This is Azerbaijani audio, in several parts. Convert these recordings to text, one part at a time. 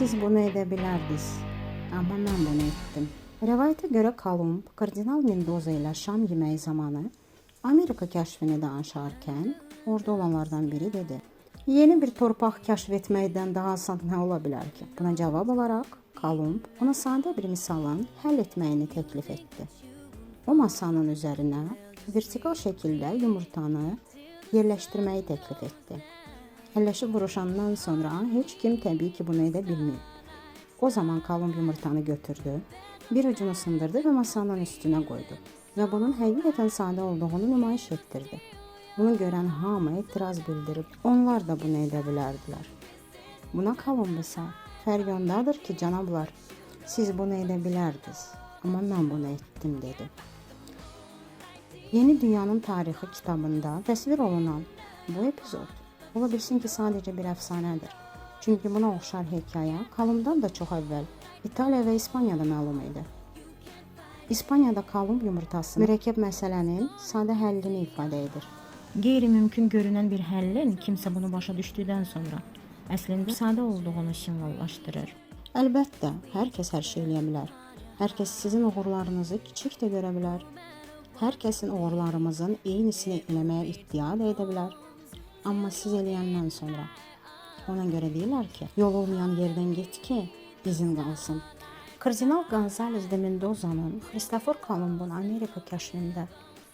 Siz bunu edə bilərdiniz, amma mən bunu etdim. Rəvayətə görə Kolumb kardinal Mendoza ilə şam yeməyi zamanı Amerika kəşfini danışarkən orada olanlardan biri dedi: Yeni bir torpaq kəşf etməkdən daha asan nə ola bilər ki? Buna cavab olaraq Kolumb ona sadə bir misalın həll etməyini təklif etdi. O masanın üzərinə vertikal şəkildə yumurtanı yerləşdirməyi təklif etdi. Əlləşib vuruşandan sonra heç kim təbii ki bunu edə bilməyib. O zaman Kolumb yumurtanı götürdü, bir ucunu sındırdı və masanın üstünə qoydu və bunun həqiqətən sadə olduğunu nümayiş etdirdi. Bunu görən hamı etiraz bildirib, onlar da bunu edə bilərdilər. Buna Kolumb isə fərq ondadır ki, cənablar, siz bunu edə bilərdiniz, amma mən bunu etdim, dedi. Yeni Dünyanın Tarixi kitabında təsvir olunan bu epizod ola bilsin ki, sadəcə bir əfsanədir. Çünki buna oxşar hekayə Kolumbdan da çox əvvəl İtaliya və İspaniyada məlum idi. İspaniyada Kolumb yumurtası mürəkkəb məsələnin sadə həllini ifadə edir. Qeyri-mümkün görünən bir həllin kimsə bunu başa düşdükdən sonra əslində sadə olduğunu simvollaşdırır. Əlbəttə, hər kəs hər şey eləyə bilər. Hər kəs sizin uğurlarınızı kiçik də görə bilər. Hər kəsin uğurlarımızın eynisini eləməyə iddia da edə bilər. Amma siz eləyəndən sonra ona görə deyirlər ki, yol olmayan yerdən get ki, izin qalsın. Kardinal Gonzales de Mendoza'nın Christopher Kolumbun Amerika kəşfində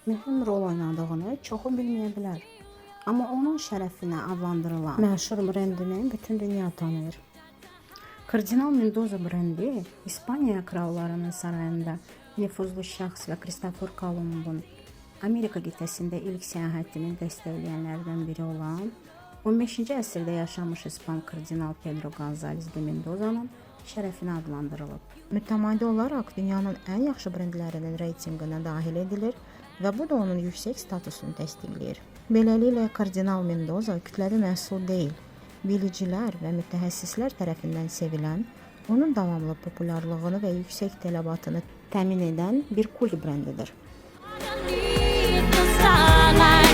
mühüm rol oynadığını çoxu bilməyə bilər. Amma onun şərəfinə adlandırılan məşhur brendini bütün dünya tanıyır. Kardinal Mendoza brendi İspaniya krallarının sarayında nüfuzlu şəxs və Christopher Kolumbun Amerika qitəsində ilk səyahətini dəstəkləyənlərdən biri olan 15-ci əsrdə yaşamış İspan kardinal Pedro Gonzales de Mendoza'nın şərəfinə adlandırılıb. Mütəmadi olaraq dünyanın ən yaxşı brendlərinin reytinqinə dahil edilir və bu da onun yüksək statusunu təsdiqləyir. Beləliklə, Kardinal Mendoza kütləvi məhsul deyil, bilicilər və mütəxəssislər tərəfindən sevilən, onun davamlı populyarlığını və yüksək tələbatını təmin edən bir kult brendidir. Underneath the starlight.